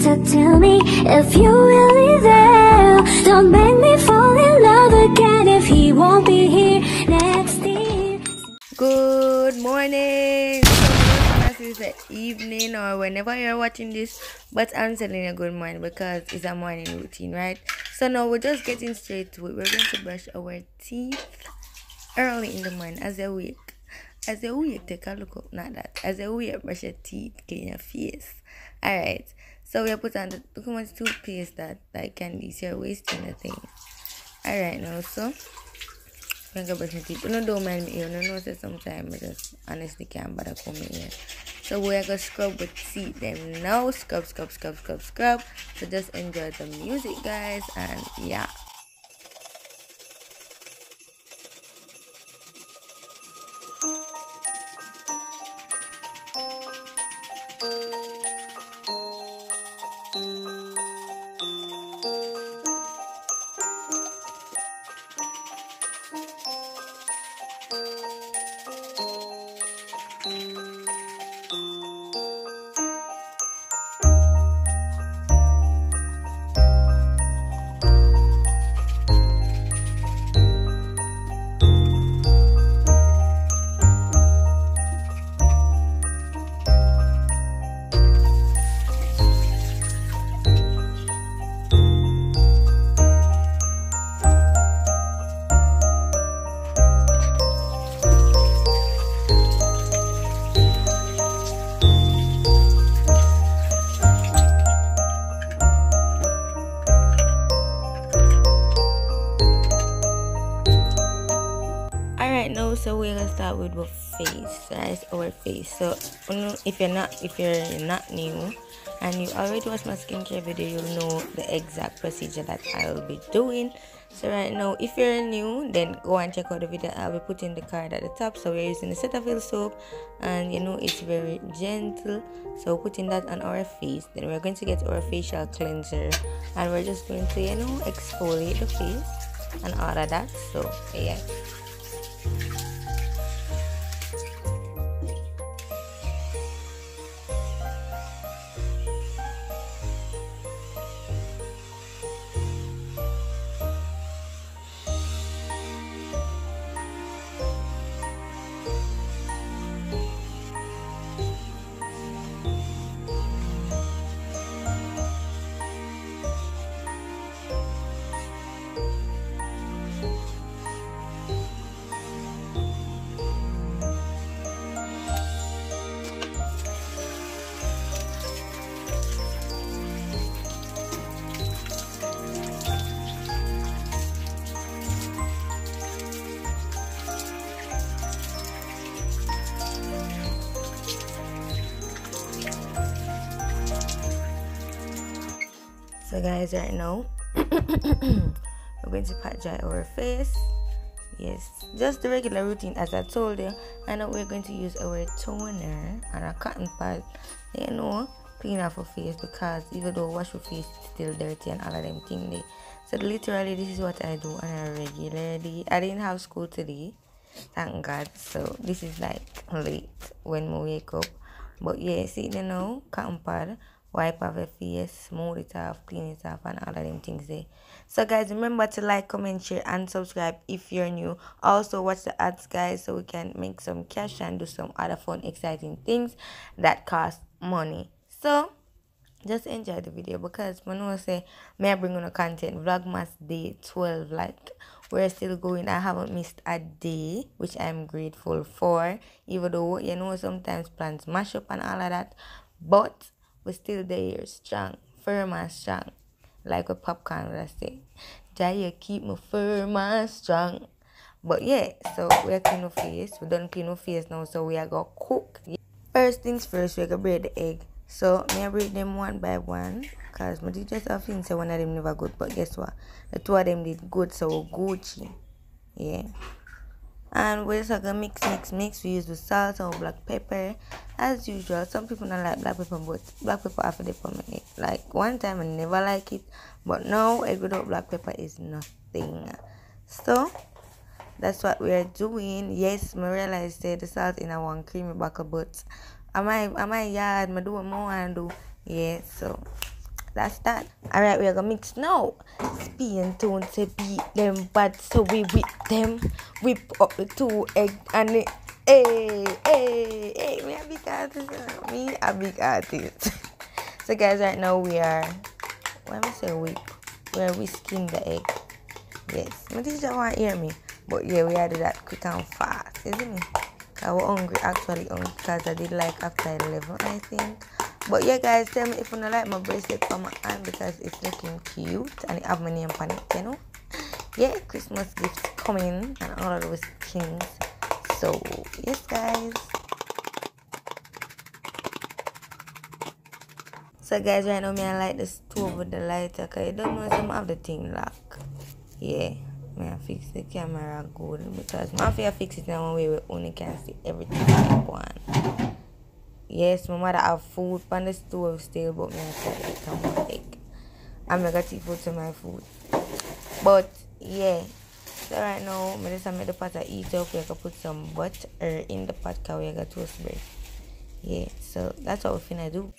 talk to me if you're really there. Don't make me fall in love again if he won't be here next year. Good morning. So it's the evening or whenever you're watching this, but I'm telling you good morning because it's a morning routine, right? So now we're just getting straight to it. We're going to brush our teeth early in the morning as a wake. As a wake, take a look up, not that. As a wake, brush your teeth, clean your face. Alright. So we put on the look how much toothpaste that like Candice, you're wasting the thing. Alright now, so I'm gonna brush my teeth. You don't mind me, you know, say sometimes I just honestly can't bother coming here. So we're gonna scrub with teeth them now. Scrub. So just enjoy the music, guys, and yeah. Alright, now so we're gonna start with our face. That's our face. So if you're not new and you already watched my skincare video, you'll know the exact procedure that I'll be doing. So right now, if you're new, then go and check out the video. I'll be putting the card at the top. So we're using the Cetaphil soap, and you know it's very gentle. So putting that on our face, then we're going to get our facial cleanser, and we're just going to exfoliate the face and all of that. So yeah. So guys, right now we're going to pat dry our face. Yes, just the regular routine as I told you. And now we're going to use our toner and a cotton pad, clean off our face, because even though wash your face it's still dirty and all of them things there. So literally this is what I do on a regularly. I didn't have school today, thank God, so this is like late when we wake up. But yeah, see cotton pad, wipe off your face, smooth it off, clean it off, and all of them things there. So guys, remember to like, comment, share, and subscribe if you're new. Also watch the ads, guys, so we can make some cash and do some other fun, exciting things that cost money. So just enjoy the video, because when I say may I bring on a content Vlogmas day 12, like we're still going. I haven't missed a day, which I'm grateful for, even though sometimes plans mash up and all of that, but we're still there, strong, firm and strong, like what Popcorn would say. Jaya keep me firm and strong. But yeah, so we're clean our face. We done clean our face now, so we are gonna cook. First things first, we're gonna break the egg. So I break them one by one, because my teachers have been say one of them never good, but guess what? The two of them did good, so Gucci. Yeah. And we're just gonna mix. We use the salt and black pepper as usual. Some people don't like black pepper, but black pepper after they put it. Like one time I never like it, but now egg without black pepper is nothing. So that's what we are doing. Yes, I realized the salt in a one creamy buckle, but am I yard? I do what more and do. Yeah, so that's that. Alright, we're gonna mix now. Spoon tone to beat them, but so we whip them. Whip up the 2 egg and it. Hey, me a big artist. Me a big artist. So guys, right now we are, what am I saying, whip? We're whisking the egg. Yes, my teacher won't hear me. But yeah, we had to do that quick and fast, isn't it? I was hungry, actually hungry, because I did like after 11, I think. But yeah, guys, tell me if you don't like my bracelet for my hand because it's looking cute and it have my name on it, you know? Yeah, Christmas gifts coming and all of those things. So, yes, guys. So, guys, right now, I light the stove with the lighter because I don't know some of the thing lock. Yeah. I fix the camera good because I feel fix it in one way we only can see everything I want. Yes, my mother have food on the stove still, but me I try to come egg. I'm gonna take food to my food. But yeah, so right now I just make the pot to eat up. We can put some butter in the pot because we got toast bread. Yeah, so that's what we're finna do.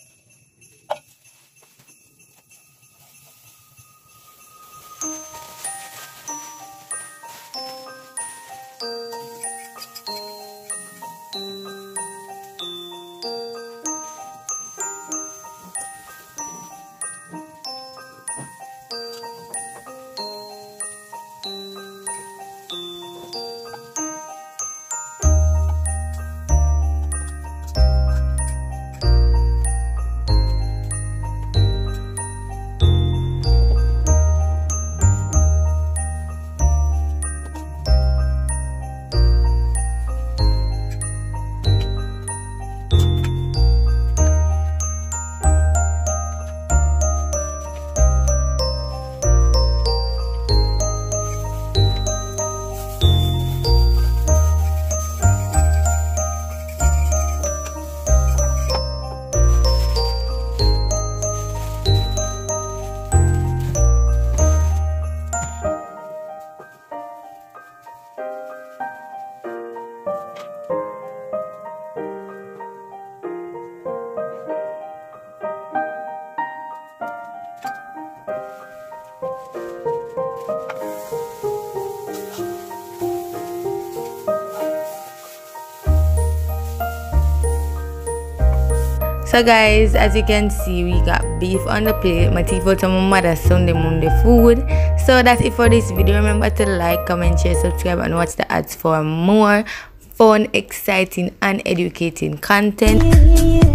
So guys, as you can see, we got beef on the plate. My tea for my mother Sunday Monday food. So that's it for this video. Remember to like, comment, share, subscribe and watch the ads for more fun, exciting and educating content.